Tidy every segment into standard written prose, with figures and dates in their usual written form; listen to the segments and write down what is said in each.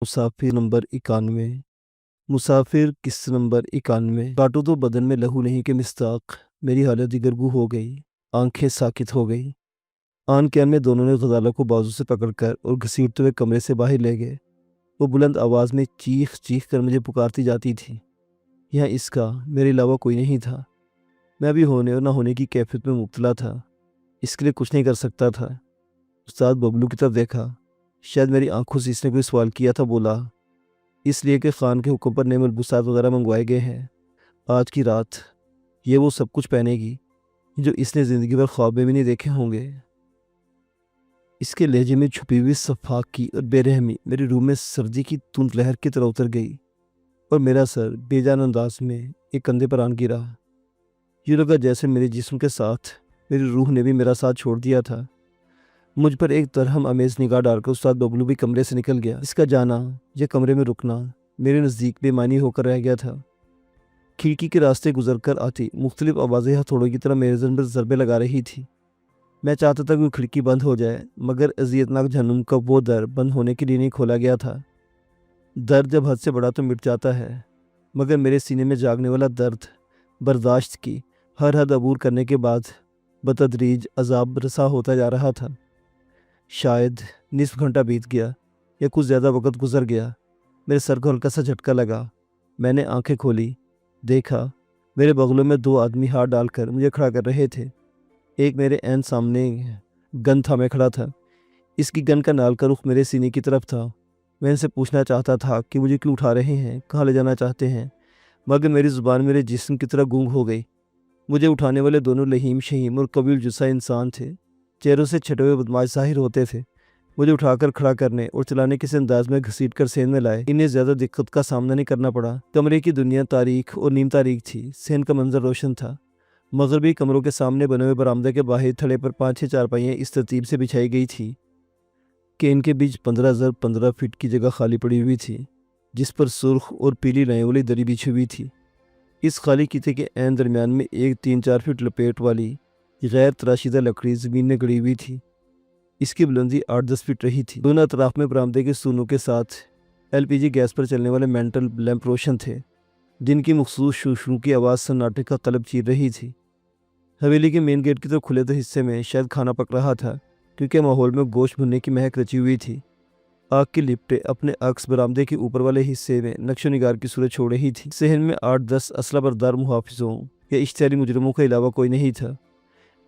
مسافر نمبر 91 مسافر قسط نمبر 91 کاٹو تو بدن میں لہو نہیں کے مستاق میری حالت دیگرگو ہو گئی، آنکھیں ساکت ہو گئی۔ آن کیان میں دونوں نے غزالہ کو بازو سے پکڑ کر اور گھسیٹتے ہوئے کمرے سے باہر لے گئے۔ وہ بلند آواز میں چیخ چیخ کر مجھے پکارتی جاتی تھی۔ یہاں اس کا میرے علاوہ کوئی نہیں تھا۔ میں ابھی ہونے اور نہ ہونے کی کیفیت میں مبتلا تھا، اس کے لیے کچھ نہیں کر سکتا تھا۔ استاد ببلو کی طرف دیکھا، شاید میری آنکھوں سے اس نے کوئی سوال کیا تھا۔ بولا، اس لیے کہ خان کے حکم پر نئے ملبوسات وغیرہ منگوائے گئے ہیں۔ آج کی رات یہ وہ سب کچھ پہنے گی جو اس نے زندگی بھر خواب میں بھی نہیں دیکھے ہوں گے۔ اس کے لہجے میں چھپی ہوئی صفاق کی اور بے رحمی میری روح میں سردی کی تند لہر کی طرح اتر گئی اور میرا سر بے جان انداز میں ایک کندھے پر آن گرا۔ یہ لگا جیسے میرے جسم کے ساتھ میری روح نے بھی میرا ساتھ چھوڑ دیا تھا۔ مجھ پر ایک ترہم امیز نگاہ ڈال کر استاد ببلو بھی کمرے سے نکل گیا۔ اس کا جانا یا کمرے میں رکنا میرے نزدیک بے معنی ہو کر رہ گیا تھا۔ کھڑکی کے راستے گزر کر آتی مختلف آوازیں ہتھوڑوں کی طرح میرے ذہن پر ضربے لگا رہی تھی۔ میں چاہتا تھا کہ وہ کھڑکی بند ہو جائے، مگر اذیتناک جہنم کا وہ در بند ہونے کے لیے نہیں کھولا گیا تھا۔ درد جب حد سے بڑا تو مٹ جاتا ہے، مگر میرے سینے میں جاگنے والا درد برداشت کی ہر حد عبور کرنے کے بعد بتدریج عذاب رسا ہوتا جا رہا تھا۔ شاید نصف گھنٹہ بیت گیا یا کچھ زیادہ وقت گزر گیا۔ میرے سر کو ہلکا سا جھٹکا لگا۔ میں نے آنکھیں کھولی، دیکھا میرے بغلوں میں دو آدمی ہاتھ ڈال کر مجھے کھڑا کر رہے تھے۔ ایک میرے عین سامنے گن تھامے کھڑا تھا۔ اس کی گن کا نال کا رخ میرے سینے کی طرف تھا۔ میں ان سے پوچھنا چاہتا تھا کہ مجھے کیوں اٹھا رہے ہیں، کہاں لے جانا چاہتے ہیں، مگر میری زبان میرے جسم کی طرح گونگ ہو گئی۔ مجھے اٹھانے والے دونوں لہیم شہیم اور قوی جثہ انسان تھے، چہروں سے چھٹے ہوئے بدماش ظاہر ہوتے تھے۔ مجھے اٹھا کر کھڑا کرنے اور چلانے کس انداز میں گھسیٹ کر سین میں لائے۔ انہیں زیادہ دقت کا سامنا نہیں کرنا پڑا۔ کمرے کی دنیا تاریک اور نیم تاریک تھی، سین کا منظر روشن تھا۔ مغربی کمروں کے سامنے بنے ہوئے برآمدے کے باہر تھڑے پر 5-6 چارپائیاں اس ترتیب سے بچھائی گئی تھی کہ ان کے بیچ 15 فٹ کی جگہ خالی پڑی ہوئی تھی، جس پر سرخ اور پیلی لائیں والی دری بچھی ہوئی تھی۔ اس خالی کیتے کے عین درمیان میں ایک 3-4 فٹ لپیٹ والی غیر تراشیدہ لکڑی زمین میں گڑی ہوئی تھی۔ اس کی بلندی 8-10 فٹ رہی تھی۔ دونوں اطراف میں برآمدے کے ستونوں کے ساتھ LPG گیس پر چلنے والے مینٹل لیمپ روشن تھے، جن کی مخصوص شو کی آواز سناٹے کا قلب چیر رہی تھی۔ حویلی کے مین گیٹ کی طرف کھلے تو حصے میں شاید کھانا پک رہا تھا، کیونکہ ماحول میں گوشت بھننے کی مہک رچی ہوئی تھی۔ آگ کی لپٹیں اپنے عکس برآمدے کے اوپر والے حصے میں نقش و نگار کی صورت چھوڑ رہی تھی۔ صحن میں 8-10 اسلحہ بردار محافظوں یا اشتہاری مجرموں کے علاوہ کوئی نہیں تھا۔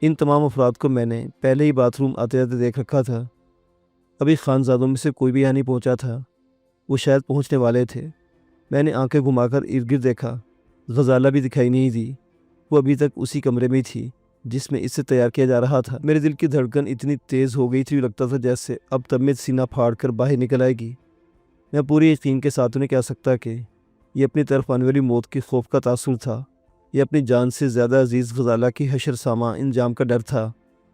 ان تمام افراد کو میں نے پہلے ہی باتھ روم آتے جاتے دیکھ رکھا تھا۔ ابھی خانزادوں میں سے کوئی بھی یہاں نہیں پہنچا تھا، وہ شاید پہنچنے والے تھے۔ میں نے آنکھیں گھما کر ارد گرد دیکھا، غزالہ بھی دکھائی نہیں دی۔ وہ ابھی تک اسی کمرے میں تھی جس میں اسے تیار کیا جا رہا تھا۔ میرے دل کی دھڑکن اتنی تیز ہو گئی تھی، لگتا تھا جیسے اب تب میں سینہ پھاڑ کر باہر نکل آئے گی۔ میں پوری یقین کے ساتھ انہیں کہہ سکتا کہ یہ اپنی طرف آنے والی موت کی خوف کا تاثر تھا، یہ اپنی جان سے زیادہ عزیز غزالہ کی حشر سامہ انجام کا ڈر تھا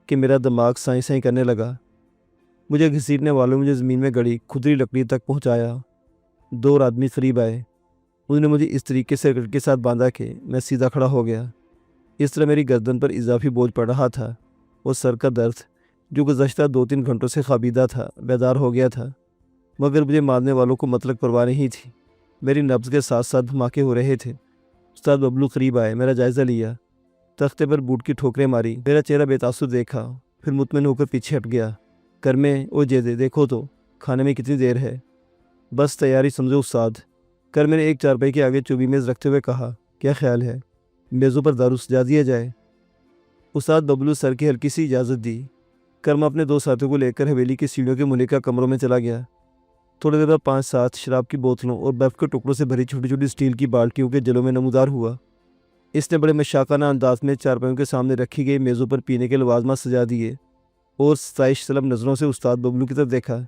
کہ میرا دماغ سائیں سائیں کرنے لگا۔ مجھے گھسیٹنے والوں مجھے زمین میں گڑی کھدری لکڑی تک پہنچایا۔ 2 اور آدمی قریب آئے۔ انہوں نے مجھے اس طریقے سے رگڑ کے ساتھ باندھا کہ میں سیدھا کھڑا ہو گیا۔ اس طرح میری گردن پر اضافی بوجھ پڑ رہا تھا اور سر کا درد جو گزشتہ 2-3 گھنٹوں سے خوابیدہ تھا بیدار ہو گیا تھا، مگر مجھے مارنے والوں کو مطلق پرواہ نہیں تھی۔ میری نبض کے ساتھ ساتھ دھماکے ہو رہے تھے۔ استاد ببلو قریب آئے، میرا جائزہ لیا، تختے پر بوٹ کی ٹھوکریں ماری، میرا چہرہ بے تاثر دیکھا، پھر مطمئن ہو کر پیچھے ہٹ گیا۔ کرمے او جیدے دیکھو تو کھانے میں کتنی دیر ہے، بس تیاری سمجھو استاد۔ کرمے نے ایک چارپائی کے آگے چوبی میز رکھتے ہوئے کہا، کیا خیال ہے میزوں پر دارو سجا دیا جائے؟ استاد ببلو سر کی ہلکی سی اجازت دی۔ کرما اپنے 2 ساتھیوں کو لے کر حویلی کی سیڑھیوں کے ملکہ کمروں میں چلا گیا۔ تھوڑی دیر بعد 5-7 شراب کی بوتلوں اور برف کے ٹکڑوں سے بھری چھوٹی چھوٹی اسٹیل کی بالٹیوں کے جلوں میں نمودار ہوا۔ اس نے بڑے مشاقانہ انداز میں چارپائیوں کے سامنے رکھی گئی میزوں پر پینے کے لوازمات سجا دیے اور ستائش طلب نظروں سے استاد ببلو کی طرف دیکھا۔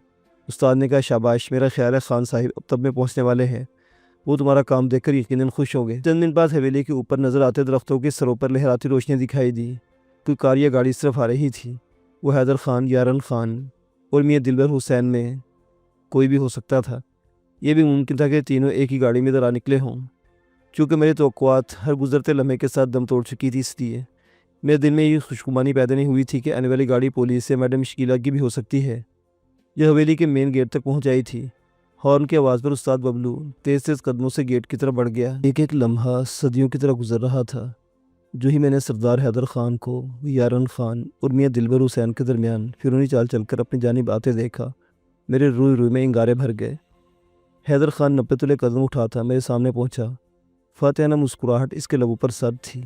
استاد نے کہا، شاباش، میرا خیال ہے خان صاحب اب تب میں پہنچنے والے ہیں، وہ تمہارا کام دیکھ کر یقیناً خوش ہوں گے۔ چند منٹ بعد حویلی کے اوپر نظر آتے درختوں کے سروں پر لہراتی روشنیاں دکھائی دی۔ کوئی کار یا گاڑی اس طرف آ رہی تھی۔ وہ حیدر خان، یارن خان اور میاں دلبر حسین میں کوئی بھی ہو سکتا تھا۔ یہ بھی ممکن تھا کہ تینوں ایک ہی گاڑی میں ادھر آ نکلے ہوں۔ چونکہ میری توقعات ہر گزرتے لمحے کے ساتھ دم توڑ چکی تھی، اس لیے میرے دل میں یہ خوشگمانی پیدا نہیں ہوئی تھی کہ آنے والی گاڑی پولیس سے میڈم شکیلہ کی بھی ہو سکتی ہے۔ یہ حویلی کے مین گیٹ تک پہنچ آئی تھی۔ ہارن کی آواز پر استاد ببلو تیز تیز قدموں سے گیٹ کی طرف بڑھ گیا۔ ایک ایک لمحہ صدیوں کی طرح گزر رہا تھا۔ جو ہی میں نے سردار حیدر خان کو یارن خان اور میاں دلبر حسین کے درمیان فرونی چال چل کر اپنی جانب آتے دیکھا، میرے روئی روئی میں انگارے بھر گئے۔ حیدر خان 90 تلے قدم اٹھا تھا میرے سامنے پہنچا۔ فاتحانہ مسکراہٹ اس کے لبوں پر سرد تھی،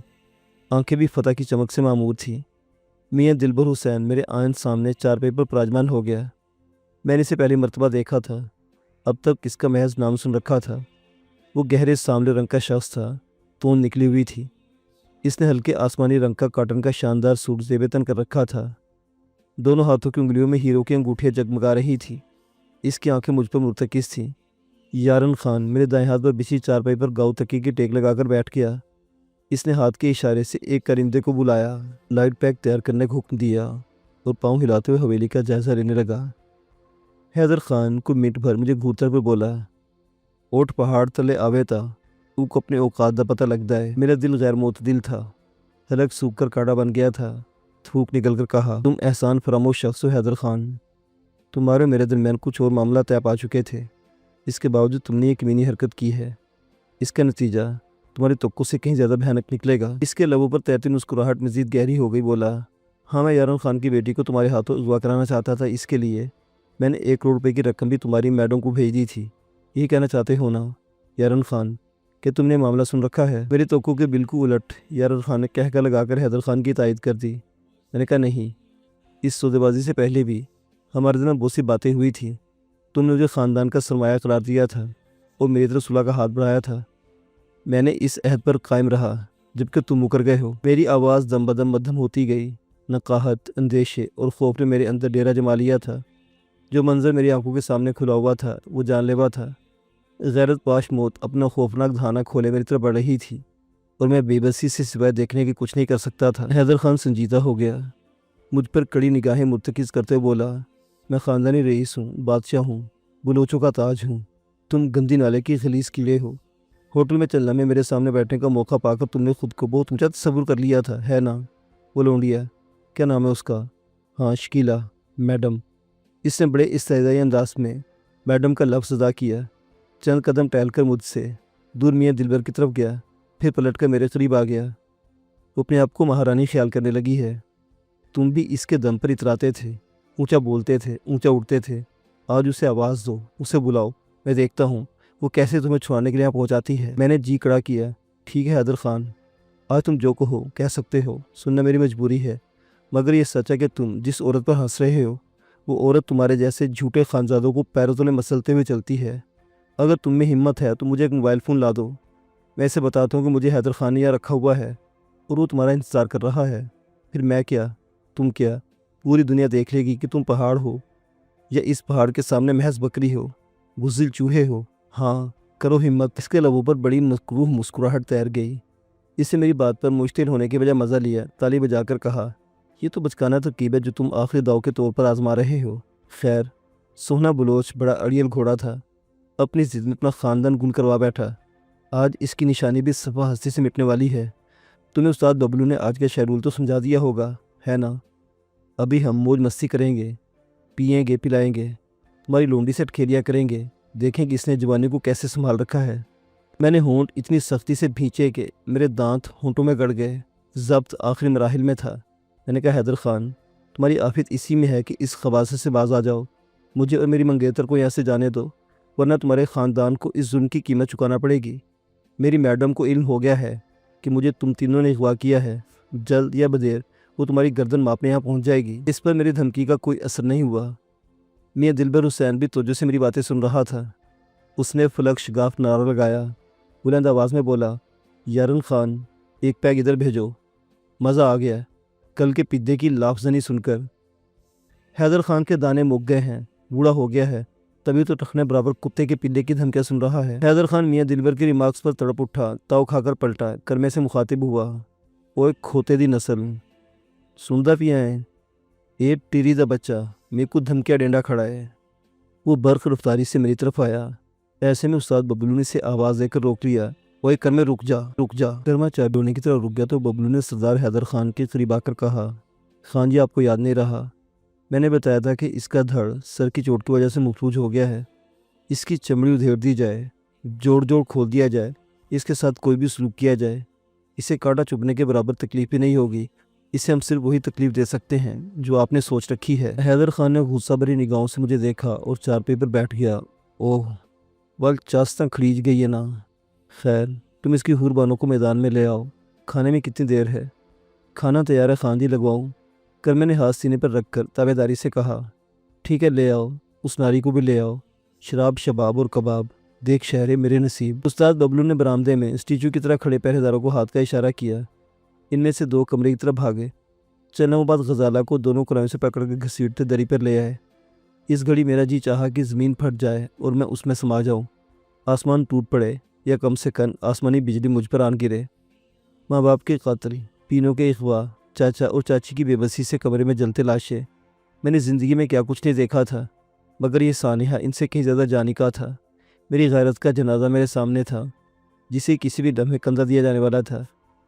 آنکھیں بھی فتح کی چمک سے معمور تھیں۔ میاں دلبر حسین میرے آئین سامنے چارپائی پر پراجمان ہو گیا۔ میں نے اسے پہلی مرتبہ دیکھا تھا، اب تک اس کا محض نام سن رکھا تھا۔ وہ گہرے سانولے رنگ کا شخص تھا، توند نکلی ہوئی تھی۔ اس نے ہلکے آسمانی رنگ کا کاٹن کا شاندار سوٹ زیب تن کر رکھا تھا۔ دونوں ہاتھوں کی انگلیوں میں ہیروں کی انگوٹھیاں جگمگا رہی تھیں۔ اس کی آنکھیں مجھ پر مرتکز تھیں۔ یارن خان میرے دائیں ہاتھ پر بچھی چارپائی پر گاؤ تکی کی ٹیک لگا کر بیٹھ گیا۔ اس نے ہاتھ کے اشارے سے ایک کرندے کو بلایا، لائٹ پیک تیار کرنے کا حکم دیا اور پاؤں ہلاتے ہوئے حویلی کا جائزہ لینے لگا۔ حیدر خان کو منٹ بھر مجھے گھورتے ہوئے بولا، اوٹ پہاڑ تلے آوے تا تو کو اپنے اوقات دا پتہ لگتا ہے۔ میرا دل غیر معتدل تھا، حلق سوکھ کر کاڑا بن گیا تھا۔ تھوک نکل کر کہا، تم احسان فراموش شخص ہو حیدر خان۔ تمہارے میرے درمیان کچھ اور معاملہ طے پا چکے تھے، اس کے باوجود تم نے یہ کمینی حرکت کی ہے۔ اس کا نتیجہ تمہاری توقع سے کہیں زیادہ بھیانک نکلے گا۔ اس کے لبوں پر تیرتی مسکراہٹ مزید گہری ہو گئی۔ بولا، ہاں میں یارن خان کی بیٹی کو تمہارے ہاتھوں اغوا کرانا چاہتا تھا۔ اس کے لیے میں نے 1 کروڑ روپے کی رقم بھی تمہاری میڈم کو بھیج دی تھی۔ یہی کہنا چاہتے ہو نا یارن خان کہ تم نے معاملہ سن رکھا ہے؟ میری توقع کے بالکل الٹ یارن خان نے کہہ لگا کر حیدر خان کی تائید کر دی۔ میں نے کہا، نہیں، اس سودے بازی سے پہلے بھی ہمارے دن میں بہت سی باتیں ہوئی تھیں۔ تم نے مجھے خاندان کا سرمایہ قرار دیا تھا اور میری طرف صلح کا ہاتھ بڑھایا تھا۔ میں نے اس عہد پر قائم رہا جبکہ تم مکر گئے ہو۔ میری آواز دم بدم مدھم ہوتی گئی۔ نقاہت، اندیشے اور خوف نے میرے اندر ڈیرا جما لیا تھا۔ جو منظر میری آنکھوں کے سامنے کھلا ہوا تھا وہ جان لیوا تھا۔ غیرت پاش موت اپنا خوفناک دھانا کھولے میری طرف بڑھ رہی تھی اور میں بے بسی سے سوائے دیکھنے کی کچھ نہیں کر سکتا تھا۔ حیدر خان سنجیدہ ہو گیا، مجھ پر کڑی نگاہیں مرتکز کرتے بولا، میں خاندانی رئیس ہوں، بادشاہ ہوں، بلوچوں کا تاج ہوں۔ تم گندی نالے کی خلیس کیڑے ہو۔ ہوٹل میں چلنا میں میرے سامنے بیٹھنے کا موقع پا کر تم نے خود کو بہت اونچا تصور کر لیا تھا، ہے نا؟ وہ لونڈیا، کیا نام ہے اس کا؟ ہاں، شکیلا میڈم۔ اس نے بڑے استحضائی انداز میں میڈم کا لفظ ادا کیا۔ چند قدم ٹہل کر مجھ سے دور میاں دلبر کی طرف گیا، پھر پلٹ کر میرے قریب آ گیا۔ وہ اپنے آپ کو مہارانی خیال کرنے لگی ہے۔ تم بھی اس کے دم پر اتراتے تھے، اونچا بولتے تھے، اونچا اٹھتے تھے۔ آج اسے آواز دو، اسے بلاؤ، میں دیکھتا ہوں وہ کیسے تمہیں چھڑانے کے لیے یہاں پہنچاتی ہے۔ میں نے جی کڑا کیا، ٹھیک ہے حیدر خان، آج تم جو کہو کہہ سکتے ہو، سننا میری مجبوری ہے، مگر یہ سچ ہے کہ تم جس عورت پر ہنس رہے ہو وہ عورت تمہارے جیسے جھوٹے خانزادوں کو پیروں تلے مسلتے ہوئے چلتی ہے۔ اگر تم میں ہمت ہے تو مجھے ایک موبائل فون لا دو، میں اسے بتاتا ہوں کہ مجھے حیدر خان نے یہاں رکھا ہوا ہے اور وہ تمہارا انتظار کر رہا ہے۔ پھر میں کیا، تم کیا، پوری دنیا دیکھ لے گی کہ تم پہاڑ ہو یا اس پہاڑ کے سامنے محض بکری ہو، بزدل چوہے ہو۔ ہاں، کرو ہمت۔ اس کے لبوں پر بڑی مکروہ مسکراہٹ تیر گئی۔ اس سے میری بات پر مشتعل ہونے کے بجائے مزہ لیا، تالی بجا کر کہا، یہ تو بچکانہ ترکیب ہے جو تم آخری داؤ کے طور پر آزما رہے ہو۔ خیر، سوہنا بلوچ بڑا اڑیل گھوڑا تھا، اپنی ضد میں اپنا خاندان گن کروا بیٹھا۔ آج اس کی نشانی بھی صفحہ ہستی سے مٹنے والی ہے۔ تمہیں استاد ببلو نے آج کا شیڈول تو سمجھا دیا ہوگا، ہے نا؟ ابھی ہم موج مستی کریں گے، پئیں گے، پلائیں گے، تمہاری لونڈی سے کھیلیا کریں گے، دیکھیں کہ اس نے جوانی کو کیسے سنبھال رکھا ہے۔ میں نے ہونٹ اتنی سختی سے بھینچے کہ میرے دانت ہونٹوں میں گڑ گئے۔ ضبط آخری مراحل میں تھا۔ میں نے کہا، حیدر خان، تمہاری آفت اسی میں ہے کہ اس خباثت سے باز آ جاؤ، مجھے اور میری منگیتر کو یہاں سے جانے دو، ورنہ تمہارے خاندان کو اس ظلم کی قیمت چکانا پڑے گی۔ میری میڈم کو علم ہو گیا ہے کہ مجھے تم تینوں نے اغوا کیا ہے، جلد یا بدیر وہ تمہاری گردن ماپنے یہاں پہنچ جائے گی۔ اس پر میری دھمکی کا کوئی اثر نہیں ہوا۔ میاں دلبر حسین بھی توجہ سے میری باتیں سن رہا تھا۔ اس نے فلک شگاف نعرہ لگایا، بلند آواز میں بولا، یارن خان، ایک پیگ ادھر بھیجو، مزہ آ گیا کل کے پدے کی لافزنی سن کر۔ حیدر خان کے دانے مک گئے ہیں، بوڑھا ہو گیا ہے، تبھی تو ٹخنے برابر کتے کے پلے کی دھمکیاں سن رہا ہے۔ حیدر خان میاں دلبر کی ریمارکس پر تڑپ اٹھا، تاؤ کھا کر پلٹا، کرمے سے مخاطب ہوا، وہ ایک کھوتے دی نسل سندا پیا ہے، ایک ٹیری دا بچہ میرے کو دھمکیاں ڈینڈا کھڑا ہے۔ وہ برق رفتاری سے میری طرف آیا، ایسے میں استاد ببلو نے سے آواز دے کر روک لیا، وہ ایک کرمے رک جا، رک جا۔ کرما چابی ہونے کی طرح رک گیا تو ببلو نے سردار حیدر خان کے قریب آ کر کہا، خان جی، آپ کو یاد نہیں رہا، میں نے بتایا تھا کہ اس کا دھڑ سر کی چوٹ کی وجہ سے مفلوج ہو گیا ہے۔ اس کی چمڑی ادھیڑ دی جائے، جوڑ جوڑ کھول دیا جائے، اس کے ساتھ کوئی بھی سلوک کیا جائے، اسے کانٹا چبھنے کے برابر تکلیف ہی نہیں ہوگی۔ اسے ہم صرف وہی تکلیف دے سکتے ہیں جو آپ نے سوچ رکھی ہے۔ حیدر خان نے غصہ بھری نگاہوں سے مجھے دیکھا اور چارپائی پر بیٹھ گیا۔ اوہ، وال چاستہ کھڑیج گئی ہے نا۔ خیر، تم اس کی حور بانوں کو میدان میں لے آؤ۔ کھانے میں کتنی دیر ہے؟ کھانا تیار ہے خان جی، لگواؤں؟ کرمے نے ہاتھ سینے پر رکھ کر تابع داری سے کہا۔ ٹھیک ہے، لے آؤ، اس ناری کو بھی لے آؤ۔ شراب، شباب اور کباب، دیکھ شہرے میرے نصیب۔ استاد ببلو نے برآمدے میں اسٹیچو کی طرح کھڑے پہرے داروں کو ہاتھ کا اشارہ کیا۔ ان میں سے 2 کمرے کی طرف بھاگے۔ چند لمحوں بعد غزالہ کو دونوں کرائیوں سے پکڑ کے گھسیٹتے دری پر لے آئے۔ اس گھڑی میرا جی چاہا کہ زمین پھٹ جائے اور میں اس میں سما جاؤں، آسمان ٹوٹ پڑے، یا کم سے کم آسمانی بجلی مجھ پر آن گرے۔ ماں باپ کے قاتل، پینوں کے اغوا، چاچا اور چاچی کی بے بسی سے کمرے میں جلتے لاشیں۔ میں نے زندگی میں کیا کچھ نہیں دیکھا تھا، مگر یہ سانحہ ان سے کہیں زیادہ جانی کا تھا۔ میری غیرت کا جنازہ میرے سامنے تھا، جسے کسی بھی لمحے کندھا دیا جانے والا تھا۔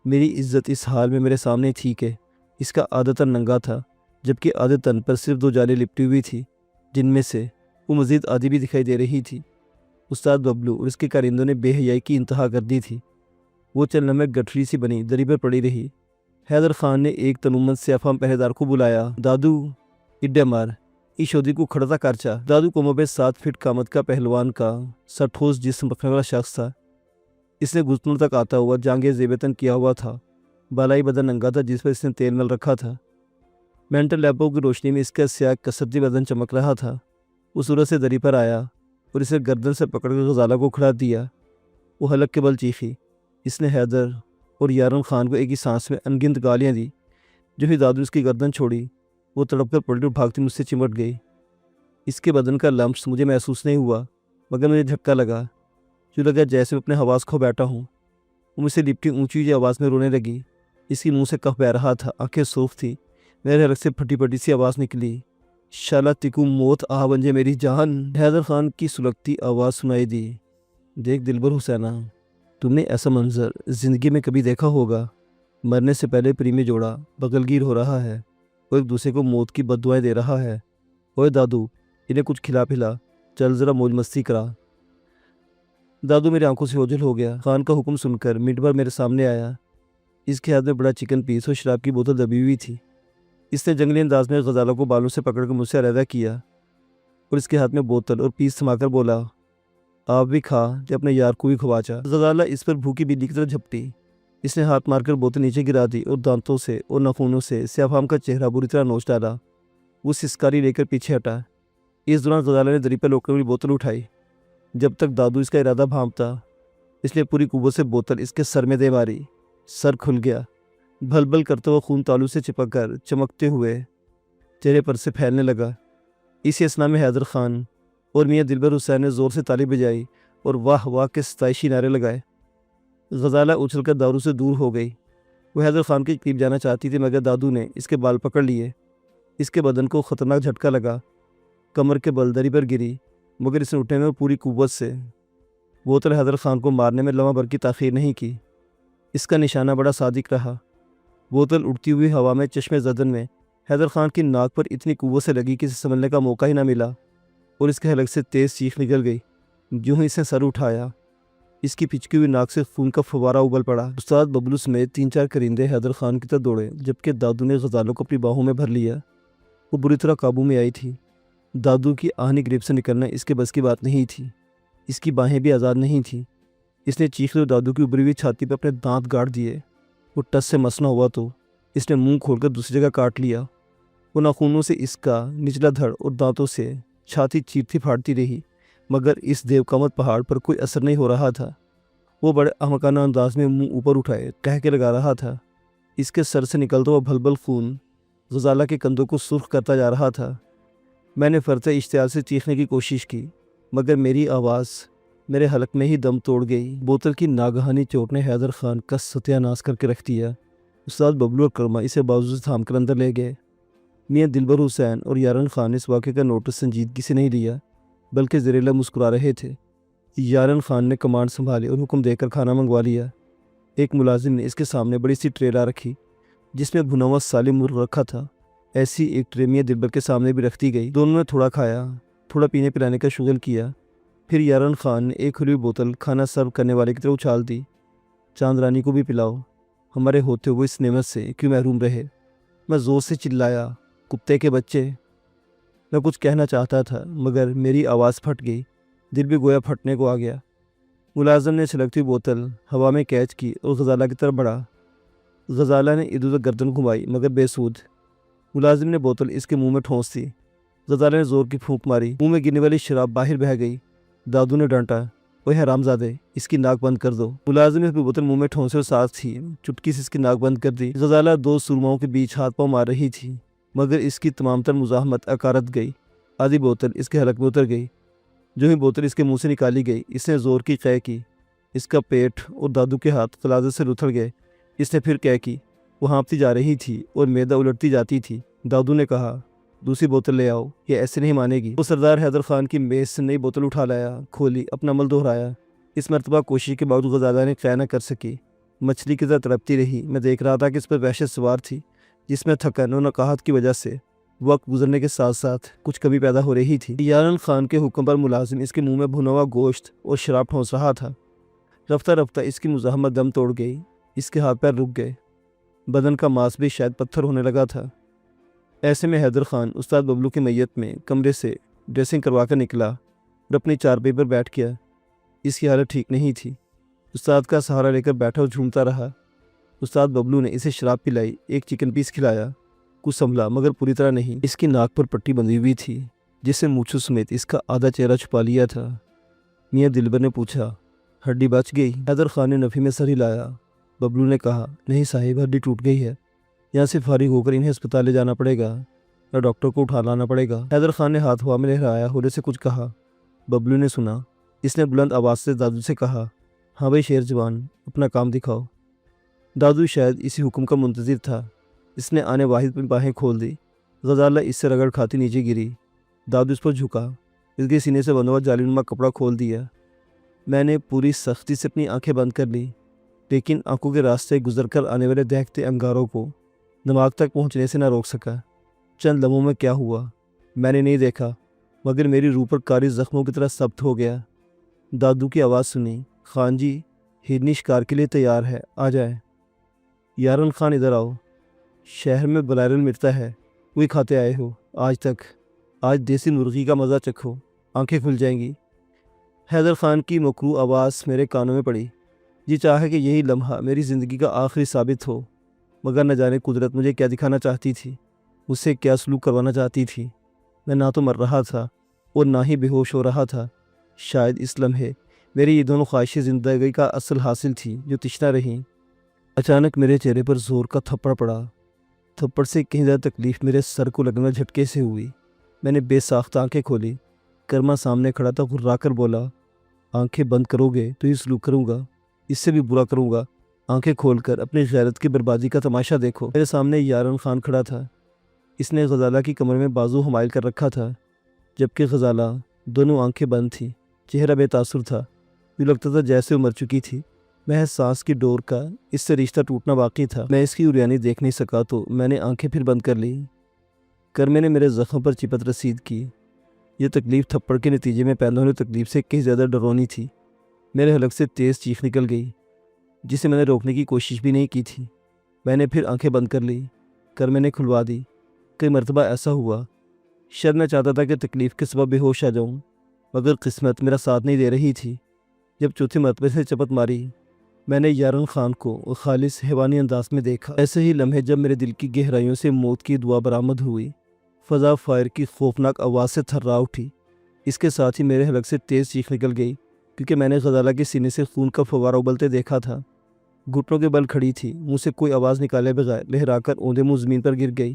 میری عزت اس حال میں میرے سامنے تھی کہ اس کا آدھا تن ننگا تھا، جبکہ آدھے تن پر صرف 2 جالیں لپٹی ہوئی تھی، جن میں سے وہ مزید آدھی بھی دکھائی دے رہی تھی۔ استاد ببلو اور اس کے کارندوں نے بے حیائی کی انتہا کر دی تھی۔ وہ چند لمحے گٹھری سی بنی دری پر پڑی رہی۔ حیدر خان نے ایک تنومند سے افہم پہرے دار کو بلایا۔ دادو، اڈے مار، ای شودی کو کھڑتا کرچا۔ دادو کو مبے 7 فٹ قامت کا پہلوان کا سا ٹھوس جسم رکھنے والا شخص تھا۔ اس نے گھٹنوں تک آتا ہوا جانگیں زیبتن کیا ہوا تھا، بالائی بدن ننگا تھا جس پر اس نے تیل مل رکھا تھا۔ مینٹل لیمپوں کی روشنی میں اس کا سیاہ کسرتی بدن چمک رہا تھا۔ وہ صورت سے دری پر آیا اور اسے گردن سے پکڑ کر غزالہ کو کھڑا دیا۔ وہ حلق کے بل چیخی۔ اس نے حیدر اور یارن خان کو ایک ہی سانس میں انگنت گالیاں دی۔ جو ہی دادو اس کی گردن چھوڑی، وہ تڑپ کر پلٹی اور بھاگتی مجھ سے چمٹ گئی۔ اس کے بدن کا لمس مجھے محسوس نہیں ہوا، مگر مجھے جھٹکا لگا، جو لگا جیسے میں اپنے حواس کھو بیٹھا ہوں۔ وہ مجھ سے لپٹی اونچی آواز میں رونے لگی۔ اس کی منہ سے کف بہہ رہا تھا، آنکھیں صوف تھی۔ میرے حلق سے پھٹی پھٹی سی آواز نکلی، شالا تکو موت آ بنجے میری جان۔ حیدر خان کی سلگتی آواز سنائی دی، دیکھ دلبر حسینہ، تم نے ایسا منظر زندگی میں کبھی دیکھا ہوگا؟ مرنے سے پہلے پریمی جوڑا بغل گیر ہو رہا ہے، وہ ایک دوسرے کو موت کی بد دعائیں دے رہا ہے۔ اوے دادو، انہیں کچھ کھلا پلا، چل ذرا موج مستی کرا۔ دادو میری آنکھوں سے اوجھل ہو گیا۔ خان کا حکم سن کر منٹ بھر میرے سامنے آیا۔ اس کے ہاتھ میں بڑا چکن پیس اور شراب کی بوتل دبی ہوئی تھی۔ اس نے جنگلی انداز میں غزالہ کو بالوں سے پکڑ کر مجھ سے علیحدہ کیا اور اس کے ہاتھ میں بوتل اور پیس تھما کر بولا، آپ بھی کھا کہ اپنے یار کو بھی کھواچا۔ غزالہ اس پر بھوکی بلی کی طرح جھپٹی۔ اس نے ہاتھ مار کر بوتل نیچے گرا دی اور دانتوں سے اور ناخنوں سے سیاہ کا چہرہ بری طرح نوچ ڈالا۔ وہ سسکاری لے کر پیچھے ہٹا۔ اس دوران غزالہ نے دری پر لوٹنے والی بوتل اٹھائی۔ جب تک دادو اس کا ارادہ بھانپتا، اس لیے پوری قوت سے بوتل اس کے سر میں دے ماری۔ سر کھل گیا۔ بھل بھل کرتا ہوا خون تالو سے چپک کر چمکتے ہوئے چہرے پر سے پھیلنے لگا۔ اسی اثنا میں حیدر خان اور میاں دلبر حسین نے زور سے تالی بجائی اور واہ واہ کے ستائشی نعرے لگائے۔ غزالہ اچھل کر دادو سے دور ہو گئی۔ وہ حیدر خان کے قریب جانا چاہتی تھی، مگر دادو نے اس کے بال پکڑ لیے۔ اس کے بدن کو خطرناک جھٹکا لگا، کمر کے بل دری پر گری، مگر اس نے اٹھنے میں پوری قوت سے بوتل حیدر خان کو مارنے میں لمحہ بھر کی تاخیر نہیں کی۔ اس کا نشانہ بڑا صادق رہا۔ بوتل اڑتی ہوئی ہوا میں چشمے زدن میں حیدر خان کی ناک پر اتنی قوت سے لگی کہ اسے سنبھلنے کا موقع ہی نہ ملا اور اس کے حلق سے تیز چیخ نکل گئی۔ جو ہی اس نے سر اٹھایا، اس کی پچکی ہوئی ناک سے خون کا فوارہ ابل پڑا۔ استاد ببلو سمیت 3-4 کرندے حیدر خان کی طرف دوڑے، جبکہ دادو نے غزالہ کو اپنی باہوں میں بھر لیا۔ وہ بری طرح قابو میں آئی تھی۔ دادو کی آہنی گریپ سے نکلنا اس کے بس کی بات نہیں تھی۔ اس کی باہیں بھی آزاد نہیں تھیں۔ اس نے چیختے ہوئے دادو کی ابری ہوئی چھاتی پہ اپنے دانت گاڑ دیے۔ وہ ٹس سے مسنا ہوا تو اس نے منہ کھول کر دوسری جگہ کاٹ لیا۔ وہ ناخونوں سے اس کا نچلا دھڑ اور دانتوں سے چھاتی چیرتی پھاڑتی رہی، مگر اس دیو قامت پہاڑ پر کوئی اثر نہیں ہو رہا تھا۔ وہ بڑے احمقانہ انداز میں منہ اوپر اٹھائے کہہ کے لگا رہا تھا۔ اس کے سر سے نکلتا ہوا بھل بھل خون غزالہ کے کندھوں کو سرخ کرتا جا رہا تھا۔ میں نے فرط اشتعال سے چیخنے کی کوشش کی، مگر میری آواز میرے حلق میں ہی دم توڑ گئی۔ بوتل کی ناگہانی چوٹ نے حیدر خان کا ستیہ ناش کر کے رکھ دیا۔ استاد ببلو اور کرما اسے بازو سے تھام کر اندر لے گئے۔ میاں دلبر حسین اور یارن خان نے اس واقعے کا نوٹس سنجیدگی سے نہیں لیا، بلکہ زیر لب مسکرا رہے تھے۔ یارن خان نے کمانڈ سنبھالی اور حکم دے کر کھانا منگوا لیا۔ ایک ملازم نے اس کے سامنے بڑی سی ٹرے لا رکھی جس میں بھنا ہوا سالم مرغ رکھا تھا۔ ایسی ایک ٹرے میاں دلبر کے سامنے بھی رکھ دی گئی۔ دونوں نے تھوڑا کھایا، تھوڑا پینے پلانے کا شغل کیا۔ پھر یارن خان نے ایک کھلی ہوئی بوتل کھانا سرو کرنے والے کی طرف اچھال دی۔ چاند رانی کو بھی پلاؤ، ہمارے ہوتے ہوئے اس نعمت سے کیوں محروم رہے؟ میں زور سے چلایا، کتے کے بچے! میں کچھ کہنا چاہتا تھا مگر میری آواز پھٹ گئی، دل بھی گویا پھٹنے کو آ گیا۔ ملازم نے چھلکتی ہوئی بوتل ہوا میں کیچ کی اور غزالہ کی طرف بڑھا۔ غزالہ نے ادھر ادھر گردن گھمائی مگر بے سود۔ ملازم نے بوتل اس کے منہ میں ٹھونس دی۔ غزالہ نے زور کی پھونک ماری، منہ میں گرنے والی شراب باہر بہہ گئی۔ دادو نے ڈانٹا، اوے حرامزادے، اس کی ناک بند کر دو۔ ملازم نے بوتل منہ میں ٹھونسے اور ساتھ ہی چٹکی سے اس کی ناک بند کر دی۔ غزالہ دو سرماؤں کے بیچ ہاتھ پاؤں مار رہی تھی مگر اس کی تمام تر مزاحمت اکارت گئی۔ آدھی بوتل اس کے حلق میں اتر گئی۔ جو ہی بوتل اس کے منہ سے نکالی گئی، اس نے زور کی قے کی۔ اس کا پیٹ اور دادو کے ہاتھ غلاظت سے لتھڑ گئے۔ اس نے پھر قے کی۔ وہ ہانپتی جا رہی تھی اور معدہ الٹتی جاتی تھی۔ دادو نے کہا، دوسری بوتل لے آؤ، یہ ایسے نہیں مانے گی۔ وہ سردار حیدر خان کی میز سے نئی بوتل اٹھا لایا، کھولی، اپنا عمل دہرایا۔ اس مرتبہ کوشش کے باوجود غزالہ نے قے نہ کر سکی۔ مچھلی کی طرح تڑپتی رہی۔ میں دیکھ رہا تھا کہ اس پر وحشت سوار تھی جس میں تھکن اور نقاہت کی وجہ سے وقت گزرنے کے ساتھ ساتھ کچھ کمی پیدا ہو رہی تھی۔ یارن خان کے حکم پر ملازم اس کے منہ میں بھنا ہوا گوشت اور شراب ٹھونس رہا تھا۔ رفتہ رفتہ اس کی مزاحمت دم توڑ گئی۔ اس کے ہاتھ پیر رک گئے، بدن کا ماس بھی شاید پتھر ہونے لگا تھا۔ ایسے میں حیدر خان استاد ببلو کی میت میں کمرے سے ڈریسنگ کروا کر نکلا اور اپنی چارپائی پر بیٹھ گیا۔ اس کی حالت ٹھیک نہیں تھی۔ استاد کا سہارا لے کر بیٹھا اور جھومتا رہا۔ استاد ببلو نے اسے شراب پلائی، ایک چکن پیس کھلایا، کچھ سنبھلا مگر پوری طرح نہیں۔ اس کی ناک پر پٹی بندھی ہوئی تھی جس سے مونچھوں سمیت اس کا آدھا چہرہ چھپا لیا تھا۔ میاں دلبر نے پوچھا، ہڈی بچ گئی؟ حیدر خان نے نفی میں سر ہلایا۔ ببلو نے کہا، نہیں صاحب، ہڈی ٹوٹ گئی ہے، یہاں سے فارغ ہو کر انہیں ہسپتال لے جانا پڑے گا یا ڈاکٹر کو اٹھا لانا پڑے گا۔ حیدر خان نے ہاتھ ہوا میں لہرایا، ہولے سے کچھ کہا۔ ببلو نے سنا۔ اس نے بلند آواز سے دادو سے کہا، ہاں بھائی شیر جوان، اپنا کام دکھاؤ۔ دادو شاید اسی حکم کا منتظر تھا۔ اس نے آنے واحد میں باہیں کھول دی۔ غزالہ اس سے رگڑ کھاتی نیچے گری۔ دادو اس پر جھکا، اس کے سینے سے بندھا ہوا جالی نما کپڑا کھول دیا۔ میں نے پوری سختی سے اپنی آنکھیں بند کر لی، لیکن آنکھوں کے راستے گزر کر آنے والے دہکتے انگاروں کو دماغ تک پہنچنے سے نہ روک سکا۔ چند لمحوں میں کیا ہوا میں نے نہیں دیکھا مگر میری روح پر کاری زخموں کی طرح ثبت ہو گیا۔ دادو کی آواز سنی، خان جی، ہرنی شکار کے لیے تیار ہے، آ جائیں۔ یارن خان ادھر آؤ، شہر میں بلائرل ملتا ہے، وہی کھاتے آئے ہو آج تک، آج دیسی مرغی کا مزہ چکھو، آنکھیں کھل جائیں گی۔ حیدر خان کی مکروہ آواز میرے کانوں میں پڑی۔ جی چاہے کہ یہی لمحہ میری زندگی کا آخری ثابت ہو، مگر نہ جانے قدرت مجھے کیا دکھانا چاہتی تھی، مجھ سے کیا سلوک کروانا چاہتی تھی۔ میں نہ تو مر رہا تھا اور نہ ہی بے ہوش ہو رہا تھا۔ شاید اس لمحے میری یہ دونوں خواہشیں زندگی کا اصل حاصل تھی جو تشنا رہیں۔ اچانک میرے چہرے پر زور کا تھپڑ پڑا۔ تھپڑ سے کہیں زیادہ تکلیف میرے سر کو لگنے والے جھٹکے سے ہوئی۔ میں نے بے ساختہ آنکھیں کھولی۔ کرما سامنے کھڑا تھا، غرا کر بولا، آنکھیں بند کرو گے تو یہ سلوک کروں گا، اس سے بھی برا کروں گا۔ آنکھیں کھول کر اپنی غیرت کی بربادی کا تماشا دیکھو۔ میرے سامنے یارن خان کھڑا تھا۔ اس نے غزالہ کی کمر میں بازو حمائل کر رکھا تھا، جبکہ غزالہ دونوں آنکھیں بند تھی، چہرہ بے تاثر تھا، یوں لگتا تھا جیسے وہ مر چکی تھی۔ محض سانس کی ڈور کا اس سے رشتہ ٹوٹنا باقی تھا۔ میں اس کی عریانی دیکھ نہیں سکا تو میں نے آنکھیں پھر بند کر لی۔ کرمے نے میرے زخم پر چپت رسید کی۔ یہ تکلیف تھپڑ کے نتیجے میں پیدا ہونے تکلیف سے کہیں زیادہ ڈرونی تھی۔ میرے حلق سے تیز چیخ نکل گئی جسے میں نے روکنے کی کوشش بھی نہیں کی تھی۔ میں نے پھر آنکھیں بند کر لی۔ کرمے نے کھلوا دی۔ کئی مرتبہ ایسا ہوا، شاید میں چاہتا تھا کہ تکلیف کے سبب بے ہوش آ جاؤں، مگر قسمت میرا ساتھ نہیں دے رہی تھی۔ جب چوتھی مرتبہ سے چپت ماری، میں نے یارن خان کو خالص حیوانی انداز میں دیکھا۔ ایسے ہی لمحے جب میرے دل کی گہرائیوں سے موت کی دعا برآمد ہوئی، فضا فائر کی خوفناک آواز سے تھرا اٹھی۔ اس کے ساتھ ہی میرے حلق سے تیز چیخ نکل گئی، کیونکہ میں نے غزالہ کے سینے سے خون کا فوارہ ابلتے دیکھا تھا۔ گھٹنوں کے بل کھڑی تھی، منہ سے کوئی آواز نکالے بغیر لہرا کر اوندے منہ زمین پر گر گئی۔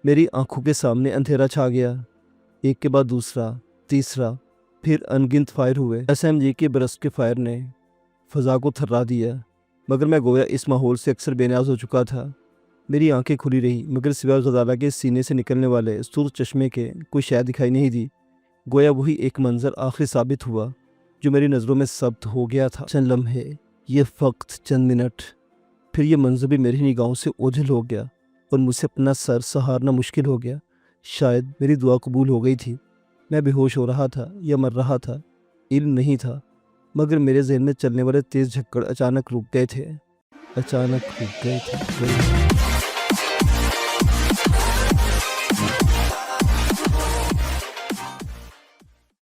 میری آنکھوں کے سامنے اندھیرا چھا گیا۔ ایک کے بعد دوسرا، تیسرا، پھر انگنت فائر ہوئے۔ SMG کے برس کے فائر نے فضا کو تھرا دیا، مگر میں گویا اس ماحول سے اکثر بے نیاز ہو چکا تھا۔ میری آنکھیں کھلی رہی مگر سوائے غزالہ کے سینے سے نکلنے والے سرخ چشمے کے کوئی شے دکھائی نہیں دی۔ گویا وہی ایک منظر آخری ثابت ہوا جو میری نظروں میں ثبت ہو گیا تھا۔ چند لمحے، یہ وقت، چند منٹ، پھر یہ منظر بھی میری نگاہوں سے اوجھل ہو گیا اور مجھ سے اپنا سر سہارنا مشکل ہو گیا۔ شاید میری دعا قبول ہو گئی تھی۔ میں بے ہوش ہو رہا تھا یا مر رہا تھا، علم نہیں تھا، مگر میرے ذہن میں چلنے والے تیز جھکڑ اچانک رک گئے تھے۔